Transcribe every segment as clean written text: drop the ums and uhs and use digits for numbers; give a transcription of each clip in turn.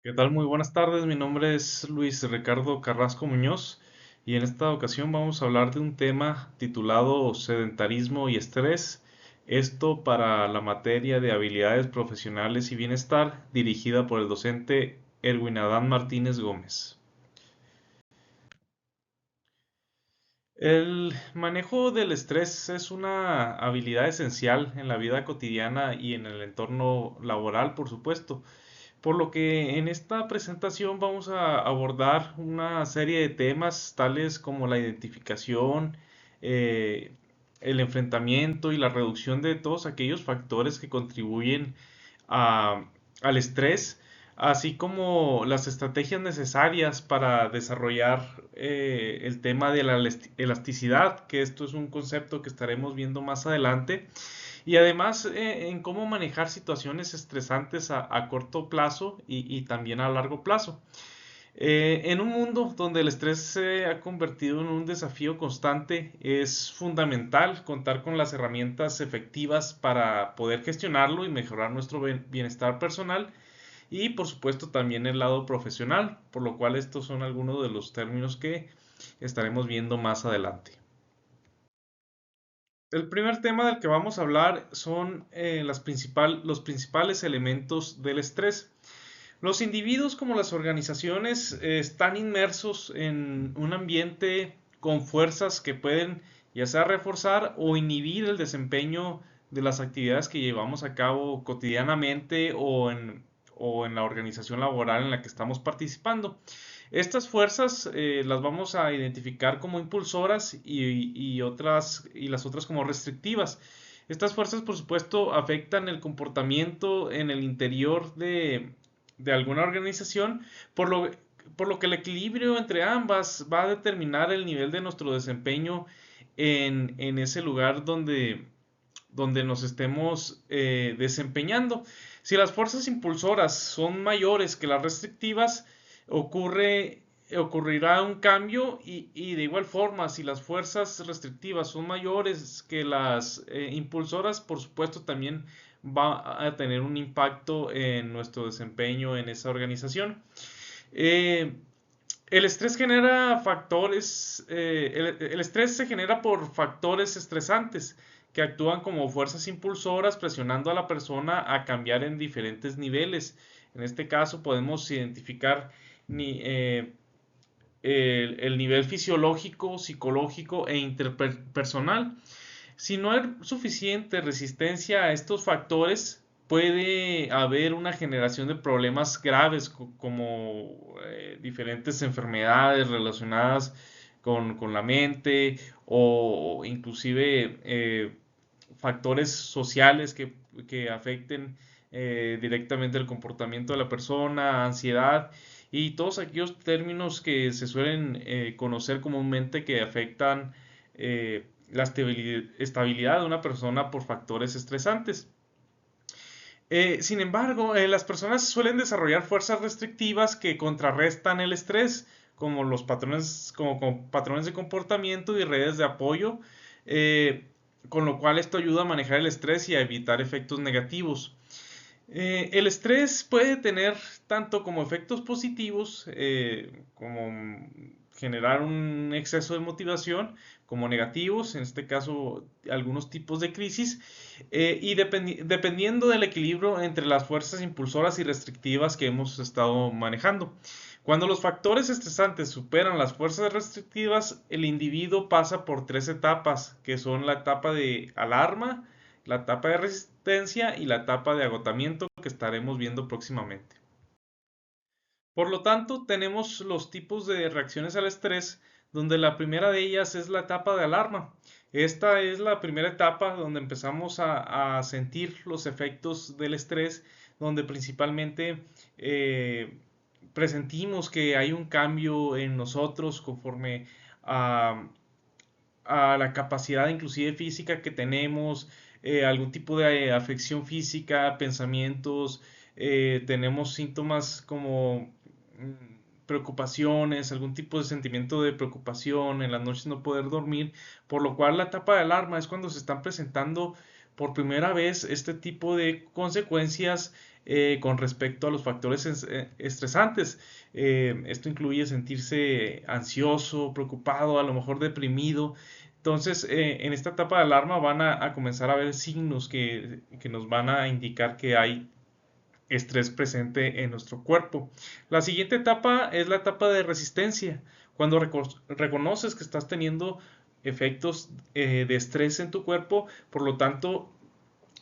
¿Qué tal? Muy buenas tardes. Mi nombre es Luis Ricardo Carrasco Muñoz y en esta ocasión vamos a hablar de un tema titulado Sedentarismo y estrés. Esto para la materia de habilidades profesionales y bienestar dirigida por el docente Erwin Adán Martínez Gómez. El manejo del estrés es una habilidad esencial en la vida cotidiana y en el entorno laboral, por supuesto. Por lo que en esta presentación vamos a abordar una serie de temas tales como la identificación, eh, el enfrentamiento y la reducción de todos aquellos factores que contribuyen a- al estrés, así como las estrategias necesarias para desarrollar el tema de la elasticidad, que esto es un concepto que estaremos viendo más adelante y además en cómo manejar situaciones estresantes a corto plazo y también a largo plazo. En un mundo donde el estrés se ha convertido en un desafío constante, es fundamental contar con las herramientas efectivas para poder gestionarlo y mejorar nuestro bienestar personal y por supuesto también el lado profesional, por lo cual estos son algunos de los términos que estaremos viendo más adelante. El primer tema del que vamos a hablar son los principales elementos del estrés. Los individuos como las organizaciones están inmersos en un ambiente con fuerzas que pueden ya sea reforzar o inhibir el desempeño de las actividades que llevamos a cabo cotidianamente o en la organización laboral en la que estamos participando. Estas fuerzas las vamos a identificar como impulsoras y las otras como restrictivas. Estas fuerzas, por supuesto, afectan el comportamiento en el interior de alguna organización, por lo, por lo que el equilibrio entre ambas va a determinar el nivel de nuestro desempeño en ese lugar donde nos estemos desempeñando. Si las fuerzas impulsoras son mayores que las restrictivas, ocurrirá un cambio y de igual forma, si las fuerzas restrictivas son mayores que las impulsoras, por supuesto también va a tener un impacto en nuestro desempeño en esa organización. Eh, el estrés genera factores, el estrés se genera por factores estresantes que actúan como fuerzas impulsoras presionando a la persona a cambiar en diferentes niveles. En este caso podemos identificar ni, el nivel fisiológico, psicológico e interpersonal. Si no hay suficiente resistencia a estos factores, puede haber una generación de problemas graves como diferentes enfermedades relacionadas con la mente o inclusive factores sociales que afecten directamente el comportamiento de la persona, ansiedad y todos aquellos términos que se suelen conocer comúnmente que afectan la estabilidad de una persona por factores estresantes. Sin embargo, las personas suelen desarrollar fuerzas restrictivas que contrarrestan el estrés, como los patrones, como patrones de comportamiento y redes de apoyo, eh, con lo cual esto ayuda a manejar el estrés y a evitar efectos negativos. El estrés puede tener tanto como efectos positivos, como generar un exceso de motivación, como negativos, en este caso algunos tipos de crisis, y dependiendo del equilibrio entre las fuerzas impulsoras y restrictivas que hemos estado manejando. Cuando los factores estresantes superan las fuerzas restrictivas, el individuo pasa por tres etapas, que son la etapa de alarma, la etapa de resistencia y la etapa de agotamiento que estaremos viendo próximamente. Por lo tanto, tenemos los tipos de reacciones al estrés, donde la primera de ellas es la etapa de alarma. Esta es la primera etapa donde empezamos a sentir los efectos del estrés, donde principalmente presentimos que hay un cambio en nosotros conforme a, a la capacidad inclusive física que tenemos, algún tipo de afección física, pensamientos, tenemos síntomas como preocupaciones, algún tipo de sentimiento de preocupación, en las noches no poder dormir, por lo cual la etapa de alarma es cuando se están presentando por primera vez este tipo de consecuencias con respecto a los factores estresantes. Esto incluye sentirse ansioso, preocupado, a lo mejor deprimido. Entonces, en esta etapa de alarma van a comenzar a haber signos que nos van a indicar que hay estrés presente en nuestro cuerpo. La siguiente etapa es la etapa de resistencia. Cuando reconoces que estás teniendo efectos de estrés en tu cuerpo, por lo tanto,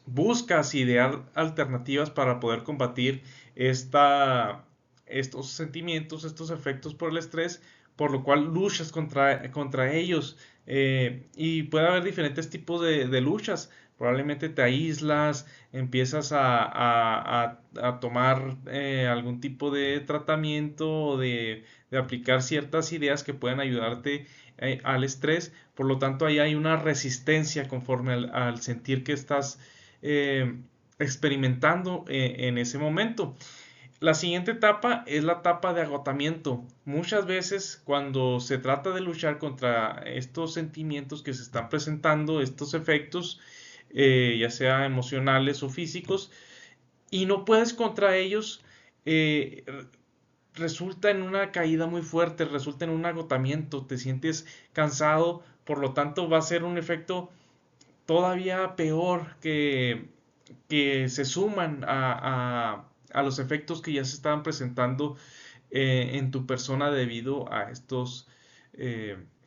buscas idear alternativas para poder combatir estos sentimientos, estos efectos por el estrés, por lo cual luchas contra ellos. Y puede haber diferentes tipos de luchas. Probablemente te aíslas, empiezas a tomar algún tipo de tratamiento o de aplicar ciertas ideas que puedan ayudarte al estrés. Por lo tanto, ahí hay una resistencia conforme al sentir que estás experimentando en ese momento. La siguiente etapa es la etapa de agotamiento. Muchas veces cuando se trata de luchar contra estos sentimientos que se están presentando, estos efectos, ya sea emocionales o físicos, y no puedes contra ellos, eh, resulta en una caída muy fuerte, resulta en un agotamiento, te sientes cansado, por lo tanto va a ser un efecto todavía peor que se suman a los efectos que ya se estaban presentando en tu persona debido a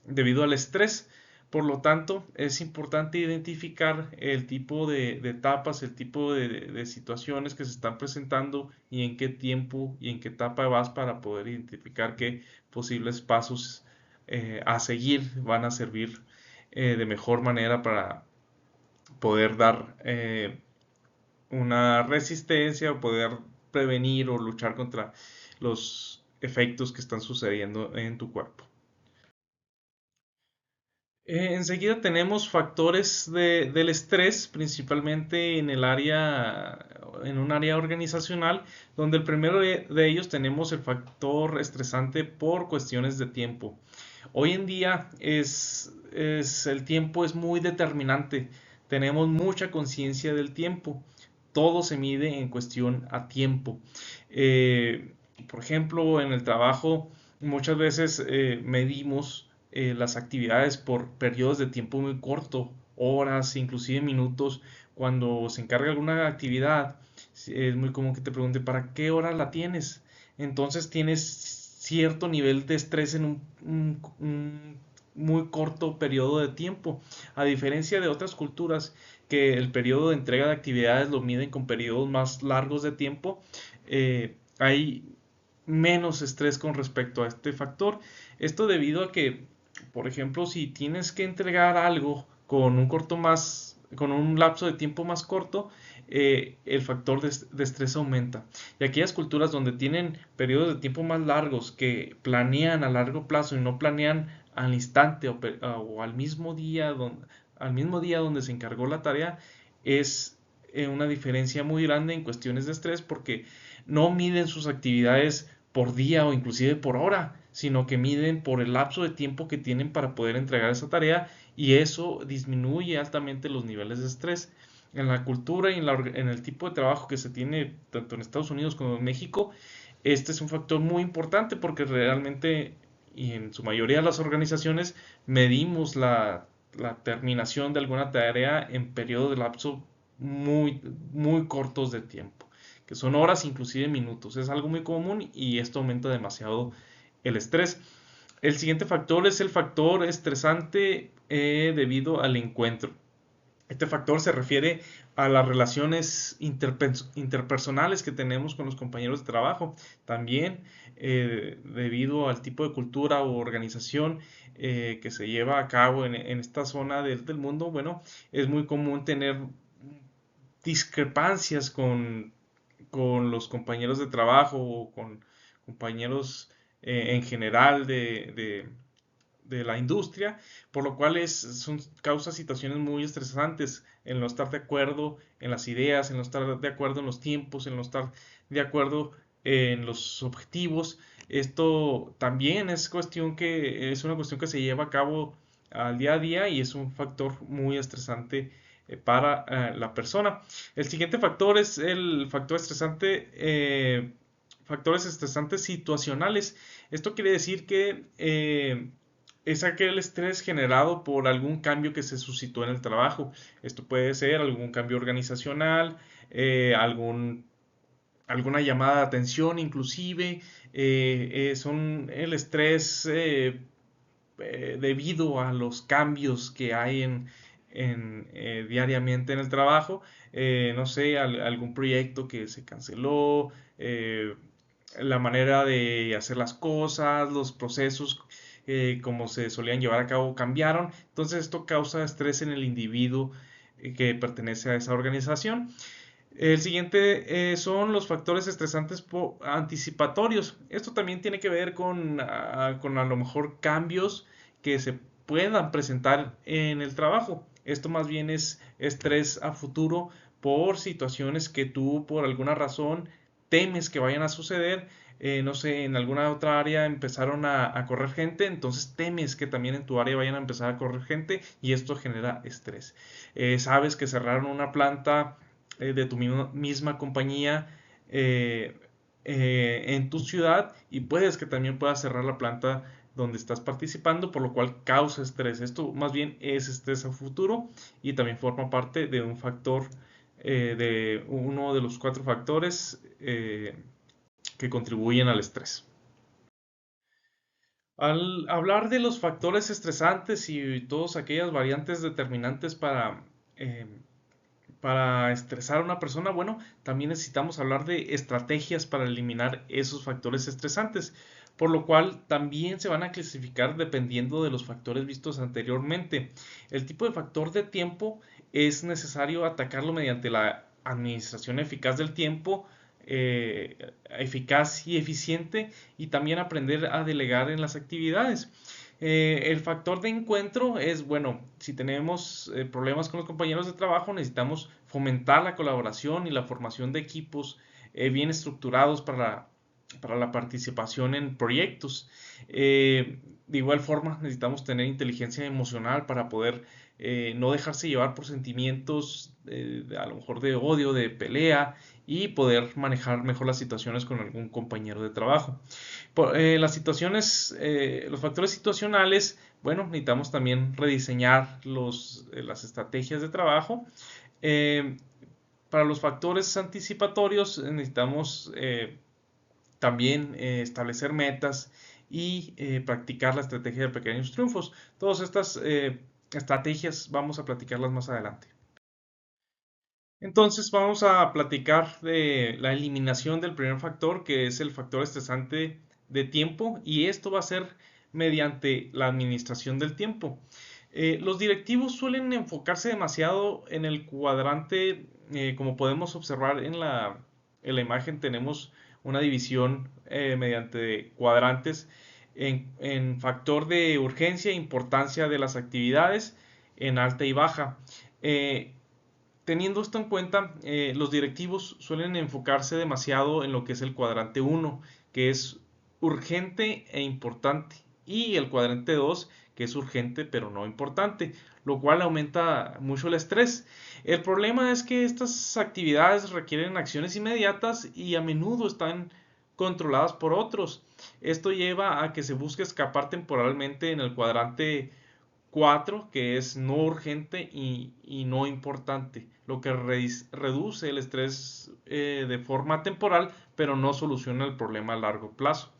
debido al estrés. Por lo tanto, es importante identificar el tipo de etapas, el tipo de situaciones que se están presentando y en qué tiempo y en qué etapa vas para poder identificar qué posibles pasos a seguir van a servir de mejor manera para poder dar una resistencia o poder prevenir o luchar contra los efectos que están sucediendo en tu cuerpo. Enseguida tenemos factores del estrés, principalmente en un área organizacional, donde el primero de ellos tenemos el factor estresante por cuestiones de tiempo. Hoy en día el tiempo es muy determinante. Tenemos mucha conciencia del tiempo. Todo se mide en cuestión a tiempo. Eh, por ejemplo, en el trabajo muchas veces medimos las actividades por periodos de tiempo muy corto, horas, inclusive minutos. Cuando se encarga alguna actividad, es muy común que te pregunte, ¿para qué hora la tienes? Entonces tienes cierto nivel de estrés en un muy corto periodo de tiempo, a diferencia de otras culturas que el periodo de entrega de actividades lo miden con periodos más largos de tiempo. Hay menos estrés con respecto a este factor. Esto debido a que, por ejemplo, si tienes que entregar algo con un lapso de tiempo más corto, el factor de estrés aumenta. Y aquellas culturas donde tienen periodos de tiempo más largos, que planean a largo plazo y no planean al instante o al mismo día donde se encargó la tarea, es una diferencia muy grande en cuestiones de estrés porque no miden sus actividades por día o inclusive por hora, sino que miden por el lapso de tiempo que tienen para poder entregar esa tarea, y eso disminuye altamente los niveles de estrés. En la cultura y en el tipo de trabajo que se tiene tanto en Estados Unidos como en México, este es un factor muy importante porque realmente y en su mayoría de las organizaciones medimos la terminación de alguna tarea en periodos de lapso muy cortos de tiempo, que son horas, inclusive minutos. Es algo muy común y esto aumenta demasiado el estrés. El siguiente factor es el factor estresante debido al encuentro. Este factor se refiere a las relaciones interpersonales que tenemos con los compañeros de trabajo. También debido al tipo de cultura o organización que se lleva a cabo en esta zona del mundo, bueno, es muy común tener discrepancias con los compañeros de trabajo o con compañeros en general de la industria, por lo cual causa situaciones muy estresantes en no estar de acuerdo en las ideas, en no estar de acuerdo en los tiempos, en no estar de acuerdo en los objetivos. Esto también es una cuestión que se lleva a cabo al día a día y es un factor muy estresante para la persona. El siguiente factor es el factor estresante, factores estresantes situacionales. Esto quiere decir que es aquel estrés generado por algún cambio que se suscitó en el trabajo. Esto puede ser algún cambio organizacional, alguna llamada de atención, inclusive son el estrés debido a los cambios que hay diariamente en el trabajo. No sé, algún proyecto que se canceló, la manera de hacer las cosas, los procesos como se solían llevar a cabo cambiaron. Entonces esto causa estrés en el individuo que pertenece a esa organización. El siguiente son los factores estresantes anticipatorios. Esto también tiene que ver con a lo mejor cambios que se puedan presentar en el trabajo. Esto más bien es estrés a futuro por situaciones que tú por alguna razón temes que vayan a suceder. No sé, en alguna otra área empezaron a correr gente, entonces temes que también en tu área vayan a empezar a correr gente y esto genera estrés. Sabes que cerraron una planta de tu misma compañía en tu ciudad y puedes que también puedas cerrar la planta donde estás participando, por lo cual causa estrés. Esto más bien es estrés a futuro y también forma parte de un factor, de uno de los 4 factores que contribuyen al estrés. Al hablar de los factores estresantes y todas aquellas variantes determinantes eh, para estresar a una persona, bueno, también necesitamos hablar de estrategias para eliminar esos factores estresantes, por lo cual también se van a clasificar dependiendo de los factores vistos anteriormente. El tipo de factor de tiempo es necesario atacarlo mediante la administración eficaz del tiempo, eficaz y eficiente, y también aprender a delegar en las actividades. El factor de encuentro es, bueno, si tenemos problemas con los compañeros de trabajo, necesitamos fomentar la colaboración y la formación de equipos bien estructurados para la participación en proyectos. De igual forma, necesitamos tener inteligencia emocional para poder no dejarse llevar por sentimientos a lo mejor de odio, de pelea, y poder manejar mejor las situaciones con algún compañero de trabajo. Las situaciones, los factores situacionales, bueno, necesitamos también rediseñar las estrategias de trabajo. Eh, para los factores anticipatorios necesitamos también establecer metas y practicar la estrategia de pequeños triunfos. Todas estas estrategias vamos a platicarlas más adelante. Entonces vamos a platicar de la eliminación del primer factor, que es el factor estresante de tiempo, y esto va a ser mediante la administración del tiempo. Los directivos suelen enfocarse demasiado en el cuadrante, como podemos observar en la imagen, tenemos una división mediante cuadrantes en factor de urgencia e importancia de las actividades en alta y baja. Teniendo esto en cuenta, los directivos suelen enfocarse demasiado en lo que es el cuadrante 1, que es urgente e importante, y el cuadrante 2, que es urgente pero no importante, lo cual aumenta mucho el estrés. El problema es que estas actividades requieren acciones inmediatas y a menudo están controladas por otros. Esto lleva a que se busque escapar temporalmente en el cuadrante 4, que es no urgente y no importante, lo que reduce el estrés de forma temporal, pero no soluciona el problema a largo plazo.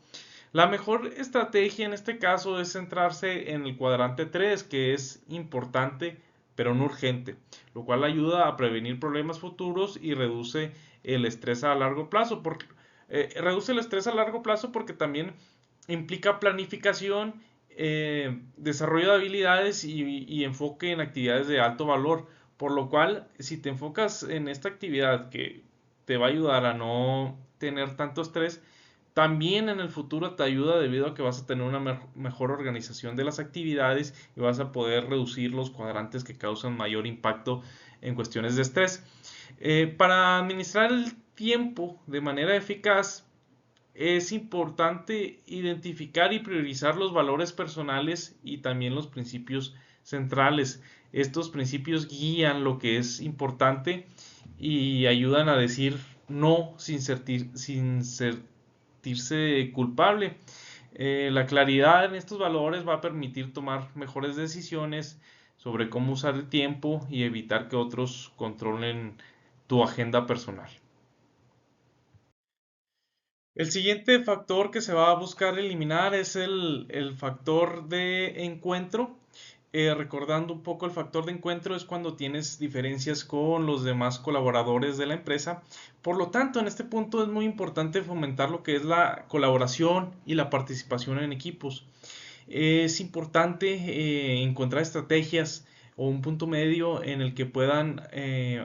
La mejor estrategia en este caso es centrarse en el cuadrante 3, que es importante pero no urgente, lo cual ayuda a prevenir problemas futuros y reduce el estrés a largo plazo. Reduce el estrés a largo plazo porque también implica planificación, desarrollo de habilidades y enfoque en actividades de alto valor. Por lo cual, si te enfocas en esta actividad que te va a ayudar a no tener tanto estrés, también en el futuro te ayuda debido a que vas a tener una mejor organización de las actividades y vas a poder reducir los cuadrantes que causan mayor impacto en cuestiones de estrés. Para administrar el tiempo de manera eficaz, es importante identificar y priorizar los valores personales y también los principios centrales. Estos principios guían lo que es importante y ayudan a decir no sin sentirse culpable. La claridad en estos valores va a permitir tomar mejores decisiones sobre cómo usar el tiempo y evitar que otros controlen tu agenda personal. El siguiente factor que se va a buscar eliminar es el factor de encuentro. Recordando un poco, el factor de encuentro es cuando tienes diferencias con los demás colaboradores de la empresa. Por lo tanto, en este punto es muy importante fomentar lo que es la colaboración y la participación en equipos. Es importante encontrar estrategias o un punto medio en el que puedan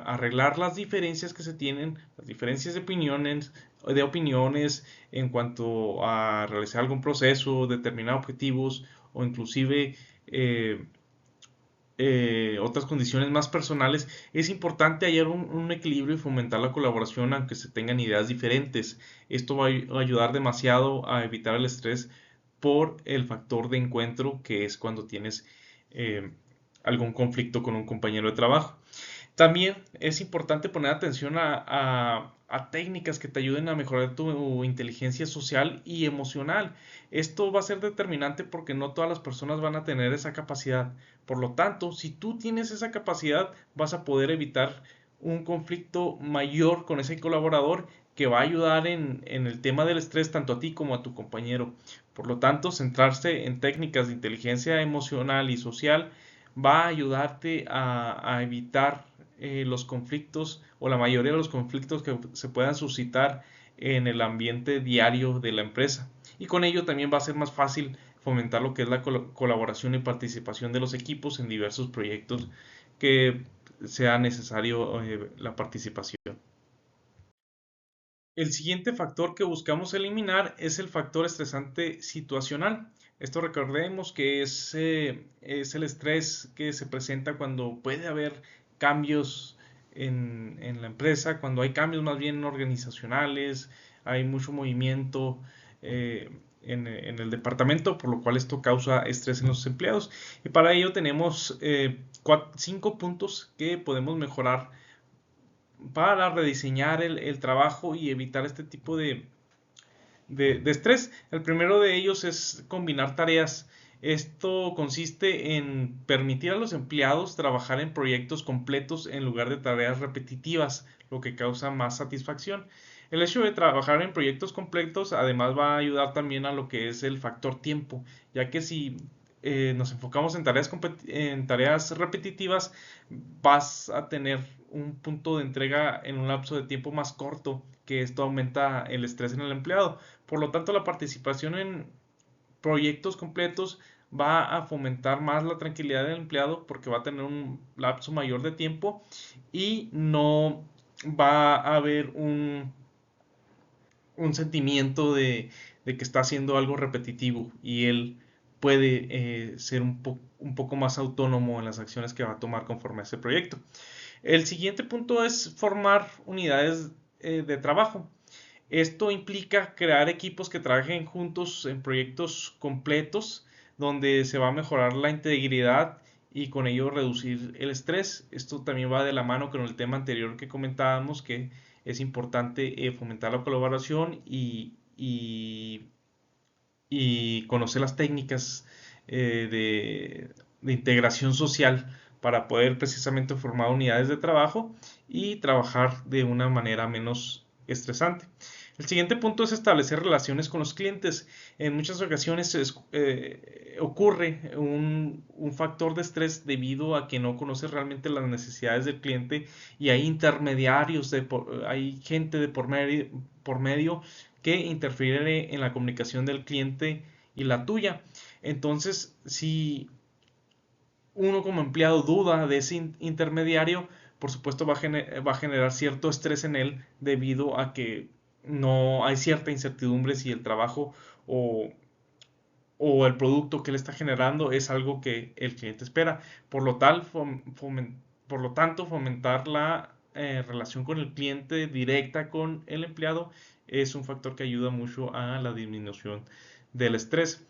arreglar las diferencias que se tienen, las diferencias de opiniones en cuanto a realizar algún proceso, determinar objetivos o inclusive otras condiciones más personales. Es importante hallar un equilibrio y fomentar la colaboración aunque se tengan ideas diferentes. Esto va a ayudar demasiado a evitar el estrés por el factor de encuentro, que es cuando tienes eh, algún conflicto con un compañero de trabajo. También es importante poner atención a técnicas que te ayuden a mejorar tu inteligencia social y emocional. Esto va a ser determinante porque no todas las personas van a tener esa capacidad. Por lo tanto, si tú tienes esa capacidad, vas a poder evitar un conflicto mayor con ese colaborador que va a ayudar en el tema del estrés tanto a ti como a tu compañero. Por lo tanto, centrarse en técnicas de inteligencia emocional y social va a ayudarte a evitar los conflictos o la mayoría de los conflictos que se puedan suscitar en el ambiente diario de la empresa. Y con ello también va a ser más fácil fomentar lo que es la colaboración y participación de los equipos en diversos proyectos que sea necesario la participación. El siguiente factor que buscamos eliminar es el factor estresante situacional. Esto recordemos que es el estrés que se presenta cuando puede haber cambios en la empresa, cuando hay cambios más bien organizacionales, hay mucho movimiento en el departamento, por lo cual esto causa estrés en los empleados. Y para ello tenemos 5 puntos que podemos mejorar para rediseñar el trabajo y evitar este tipo de estrés. El primero de ellos es combinar tareas. Esto consiste en permitir a los empleados trabajar en proyectos completos en lugar de tareas repetitivas, lo que causa más satisfacción. El hecho de trabajar en proyectos completos además va a ayudar también a lo que es el factor tiempo, ya que si nos enfocamos en tareas repetitivas, vas a tener un punto de entrega en un lapso de tiempo más corto, que esto aumenta el estrés en el empleado. Por lo tanto, la participación en proyectos completos va a fomentar más la tranquilidad del empleado porque va a tener un lapso mayor de tiempo y no va a haber un sentimiento de que está haciendo algo repetitivo y él puede ser un poco más autónomo en las acciones que va a tomar conforme a ese proyecto. El siguiente punto es formar unidades de trabajo. Esto implica crear equipos que trabajen juntos en proyectos completos donde se va a mejorar la integridad y con ello reducir el estrés. Esto también va de la mano con el tema anterior que comentábamos, que es importante fomentar la colaboración y conocer las técnicas de integración social para poder precisamente formar unidades de trabajo y trabajar de una manera menos estresante. El siguiente punto es establecer relaciones con los clientes. En muchas ocasiones ocurre un factor de estrés debido a que no conoces realmente las necesidades del cliente y hay intermediarios, hay gente por medio que interfiere en la comunicación del cliente y la tuya. Entonces, si uno como empleado duda de ese intermediario, por supuesto va a generar cierto estrés en él debido a que no hay cierta incertidumbre si el trabajo o, o el producto que él está generando es algo que el cliente espera. Por lo tanto, fomentar la relación con el cliente directa con el empleado es un factor que ayuda mucho a la disminución del estrés.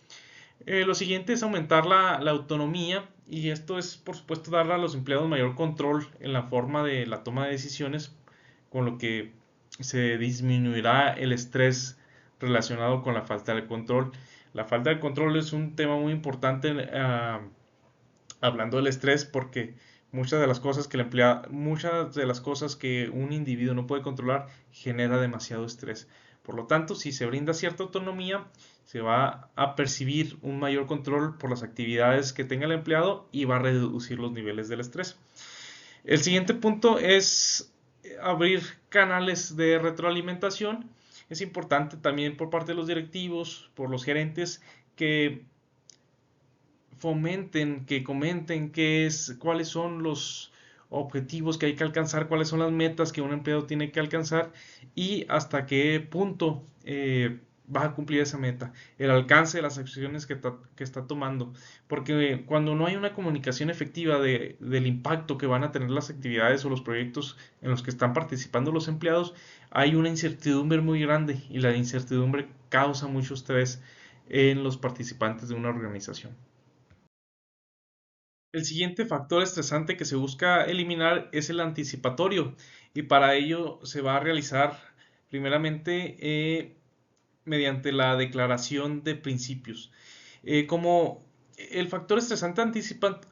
Lo siguiente es aumentar la autonomía y esto es, por supuesto, darle a los empleados mayor control en la forma de la toma de decisiones, con lo que se disminuirá el estrés relacionado con la falta de control. La falta de control es un tema muy importante, hablando del estrés, porque muchas de las cosas que un individuo no puede controlar genera demasiado estrés. Por lo tanto, si se brinda cierta autonomía, se va a percibir un mayor control por las actividades que tenga el empleado y va a reducir los niveles del estrés. El siguiente punto es abrir canales de retroalimentación. Es importante también por parte de los directivos, por los gerentes, que fomenten, que comenten cuáles son los objetivos que hay que alcanzar, cuáles son las metas que un empleado tiene que alcanzar y hasta qué punto va a cumplir esa meta, el alcance de las acciones que está tomando. Porque cuando no hay una comunicación efectiva del impacto que van a tener las actividades o los proyectos en los que están participando los empleados, hay una incertidumbre muy grande y la incertidumbre causa mucho estrés en los participantes de una organización. El siguiente factor estresante que se busca eliminar es el anticipatorio y para ello se va a realizar primeramente mediante la declaración de principios. Como el factor estresante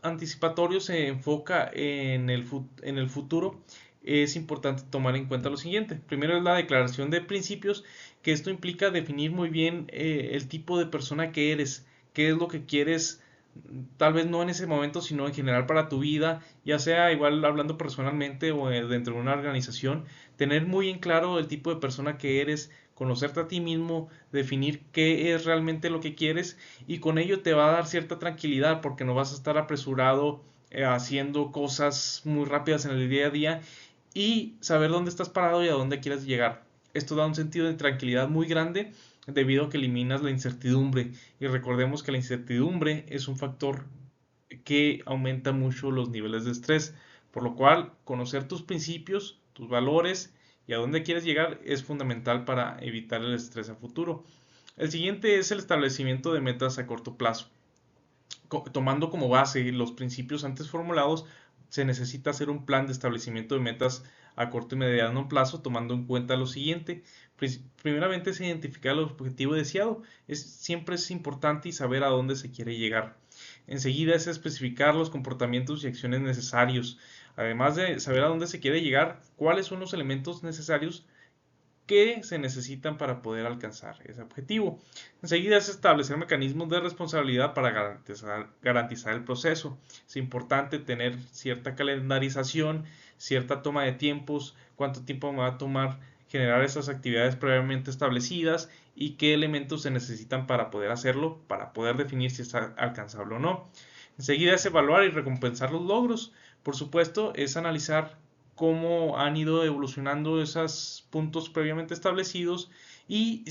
anticipatorio se enfoca en el futuro, es importante tomar en cuenta lo siguiente. Primero es la declaración de principios, que esto implica definir muy bien el tipo de persona que eres, qué es lo que quieres, tal vez no en ese momento, sino en general para tu vida, ya sea igual hablando personalmente o dentro de una organización, tener muy en claro el tipo de persona que eres, conocerte a ti mismo, definir qué es realmente lo que quieres y con ello te va a dar cierta tranquilidad porque no vas a estar apresurado haciendo cosas muy rápidas en el día a día y saber dónde estás parado y a dónde quieres llegar. Esto da un sentido de tranquilidad muy grande debido a que eliminas la incertidumbre y recordemos que la incertidumbre es un factor que aumenta mucho los niveles de estrés, por lo cual conocer tus principios, tus valores y a dónde quieres llegar es fundamental para evitar el estrés a futuro. El siguiente es el establecimiento de metas a corto plazo. Tomando como base los principios antes formulados, se necesita hacer un plan de establecimiento de metas a corto y mediano plazo, tomando en cuenta lo siguiente. Primeramente es identificar el objetivo deseado. Siempre es importante y saber a dónde se quiere llegar. Enseguida es especificar los comportamientos y acciones necesarios. Además de saber a dónde se quiere llegar, cuáles son los elementos necesarios que se necesitan para poder alcanzar ese objetivo. Enseguida es establecer mecanismos de responsabilidad para garantizar el proceso. Es importante tener cierta calendarización, cierta toma de tiempos, cuánto tiempo me va a tomar generar esas actividades previamente establecidas y qué elementos se necesitan para poder hacerlo, para poder definir si es alcanzable o no. Enseguida es evaluar y recompensar los logros. Por supuesto, es analizar cómo han ido evolucionando esos puntos previamente establecidos y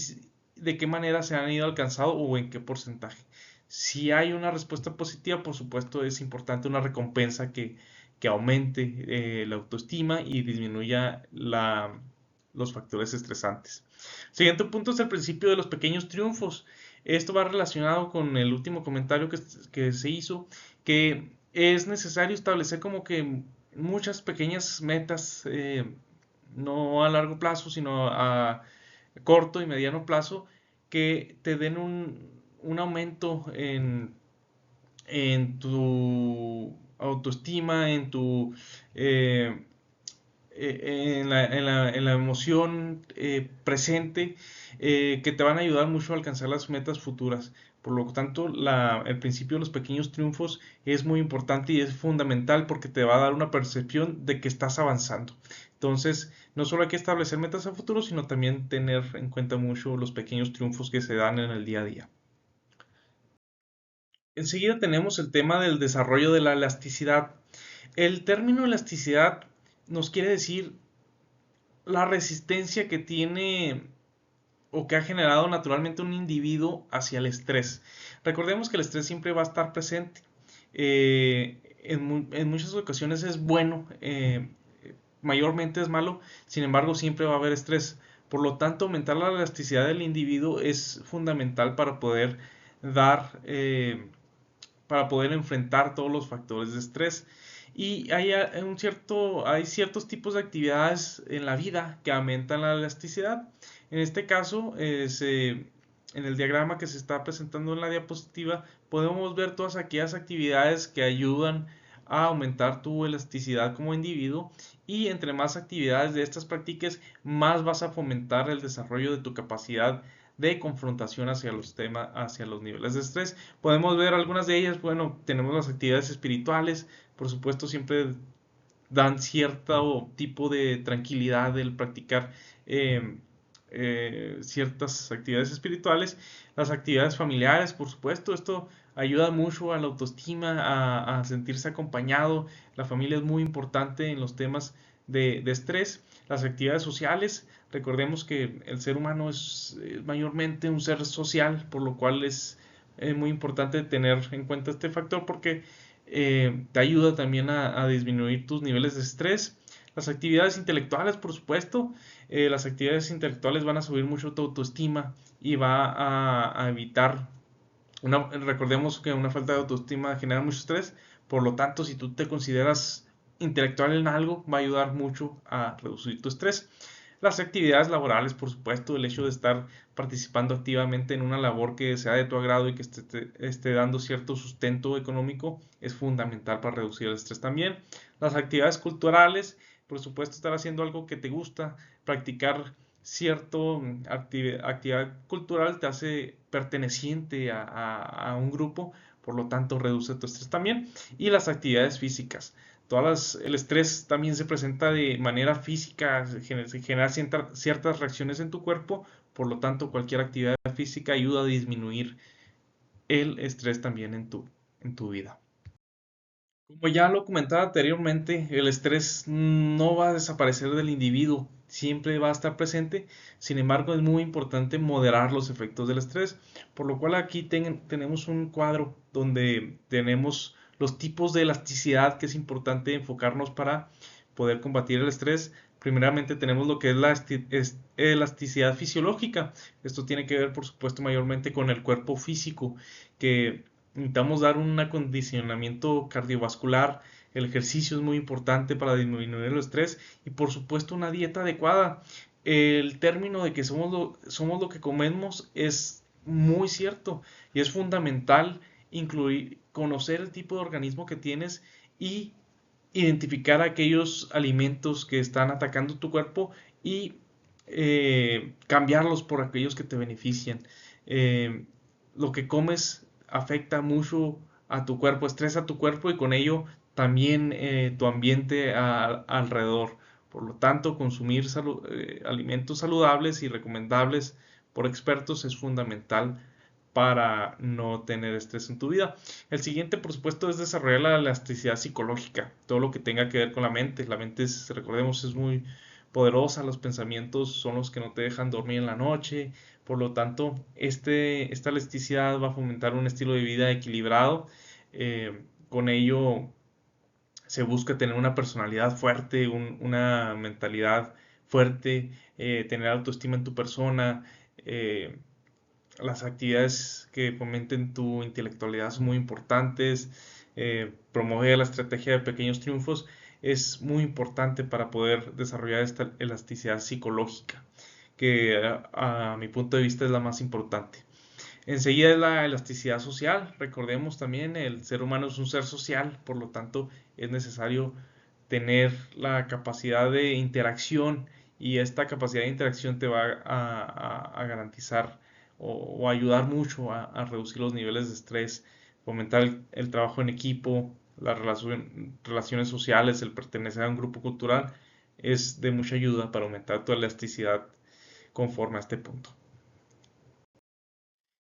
de qué manera se han ido alcanzando o en qué porcentaje. Si hay una respuesta positiva, por supuesto es importante una recompensa que aumente la autoestima y disminuya los factores estresantes. El siguiente punto es el principio de los pequeños triunfos. Esto va relacionado con el último comentario que se hizo, que es necesario establecer como que muchas pequeñas metas, no a largo plazo, sino a corto y mediano plazo, que te den un aumento en tu autoestima, eh, en la emoción presente, que te van a ayudar mucho a alcanzar las metas futuras. Por lo tanto, el principio de los pequeños triunfos es muy importante y es fundamental porque te va a dar una percepción de que estás avanzando. Entonces, no solo hay que establecer metas a futuro, sino también tener en cuenta mucho los pequeños triunfos que se dan en el día a día. Enseguida tenemos el tema del desarrollo de la elasticidad. El término elasticidad nos quiere decir la resistencia que tiene o que ha generado naturalmente un individuo hacia el estrés. Recordemos que el estrés siempre va a estar presente. En muchas ocasiones es bueno, mayormente es malo, sin embargo siempre va a haber estrés. Por lo tanto, aumentar la elasticidad del individuo es fundamental para poder dar para poder enfrentar todos los factores de estrés. Y hay ciertos tipos de actividades en la vida que aumentan la elasticidad. En este caso, en el diagrama que se está presentando en la diapositiva, podemos ver todas aquellas actividades que ayudan a aumentar tu elasticidad como individuo, y entre más actividades de estas practiques, más vas a fomentar el desarrollo de tu capacidad de confrontación hacia los niveles de estrés. Podemos ver algunas de ellas. Bueno, tenemos las actividades espirituales, por supuesto, siempre dan cierto tipo de tranquilidad el practicar eh, ciertas actividades espirituales. Las actividades familiares, por supuesto, esto ayuda mucho a la autoestima, a sentirse acompañado. La familia es muy importante en los temas de estrés. Las actividades sociales, recordemos que el ser humano es mayormente un ser social, por lo cual es muy importante tener en cuenta este factor, porque te ayuda también a disminuir tus niveles de estrés. Las actividades intelectuales, por supuesto, las actividades intelectuales van a subir mucho tu autoestima y va a evitar recordemos que una falta de autoestima genera mucho estrés. Por lo tanto, si tú te consideras intelectual en algo, va a ayudar mucho a reducir tu estrés. Las actividades laborales, por supuesto, el hecho de estar participando activamente en una labor que sea de tu agrado y que esté dando cierto sustento económico, es fundamental para reducir el estrés también. Las actividades culturales, por supuesto, estar haciendo algo que te gusta, practicar cierto actividad cultural te hace perteneciente a un grupo, por lo tanto reduce tu estrés también. Y las actividades físicas. El estrés también se presenta de manera física, se genera ciertas reacciones en tu cuerpo, por lo tanto cualquier actividad física ayuda a disminuir el estrés también en tu vida. Como ya lo comentaba anteriormente, el estrés no va a desaparecer del individuo, siempre va a estar presente. Sin embargo, es muy importante moderar los efectos del estrés, por lo cual aquí tenemos un cuadro donde tenemos los tipos de elasticidad que es importante enfocarnos para poder combatir el estrés. Primeramente tenemos lo que es la elasticidad fisiológica. Esto tiene que ver, por supuesto, mayormente con el cuerpo físico, que necesitamos dar un acondicionamiento cardiovascular. El ejercicio es muy importante para disminuir el estrés, y por supuesto una dieta adecuada. El término de que somos lo que comemos es muy cierto, y es fundamental conocer el tipo de organismo que tienes y identificar aquellos alimentos que están atacando tu cuerpo y cambiarlos por aquellos que te benefician. Lo que comes afecta mucho a tu cuerpo, estresa a tu cuerpo, y con ello también tu ambiente alrededor. Por lo tanto, consumir alimentos saludables y recomendables por expertos es fundamental para no tener estrés en tu vida. El siguiente, por supuesto, es desarrollar la elasticidad psicológica, todo lo que tenga que ver con la mente. La mente, recordemos, es muy poderosa, los pensamientos son los que no te dejan dormir en la noche. Por lo tanto, esta elasticidad va a fomentar un estilo de vida equilibrado. Con ello se busca tener una personalidad fuerte, una mentalidad fuerte, tener autoestima en tu persona. Las actividades que fomenten tu intelectualidad son muy importantes. Promover la estrategia de pequeños triunfos es muy importante para poder desarrollar esta elasticidad psicológica, que a mi punto de vista es la más importante. Enseguida es la elasticidad social. Recordemos también, el ser humano es un ser social, por lo tanto es necesario tener la capacidad de interacción, y esta capacidad de interacción te va a garantizar o ayudar mucho a reducir los niveles de estrés, fomentar el trabajo en equipo, las relaciones sociales, el pertenecer a un grupo cultural es de mucha ayuda para aumentar tu elasticidad conforme a este punto.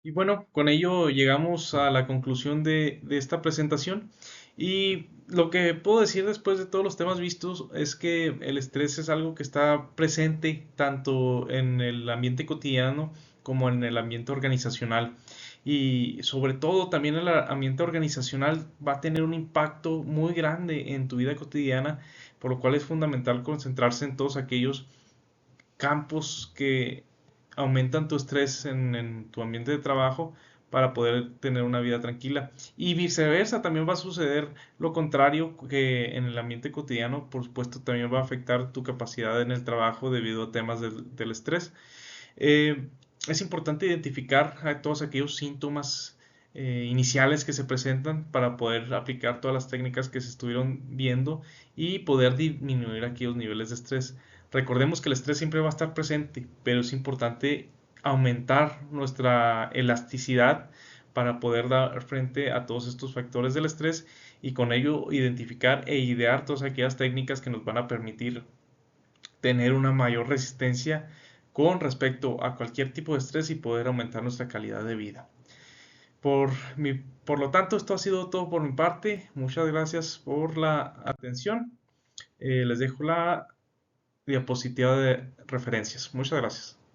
Y bueno, con ello llegamos a la conclusión de esta presentación. Y lo que puedo decir después de todos los temas vistos es que el estrés es algo que está presente tanto en el ambiente cotidiano como en el ambiente organizacional. Y sobre todo también el ambiente organizacional va a tener un impacto muy grande en tu vida cotidiana, por lo cual es fundamental concentrarse en todos aquellos campos que aumentan tu estrés en tu ambiente de trabajo, para poder tener una vida tranquila. Y viceversa, también va a suceder lo contrario, que en el ambiente cotidiano, por supuesto, también va a afectar tu capacidad en el trabajo debido a temas del estrés. Eh, es importante identificar a todos aquellos síntomas iniciales que se presentan para poder aplicar todas las técnicas que se estuvieron viendo y poder disminuir aquellos niveles de estrés. Recordemos que el estrés siempre va a estar presente, pero es importante aumentar nuestra elasticidad para poder dar frente a todos estos factores del estrés y con ello identificar e idear todas aquellas técnicas que nos van a permitir tener una mayor resistencia con respecto a cualquier tipo de estrés y poder aumentar nuestra calidad de vida. Por lo tanto, esto ha sido todo por mi parte. Muchas gracias por la atención. Les dejo la diapositiva de referencias. Muchas gracias.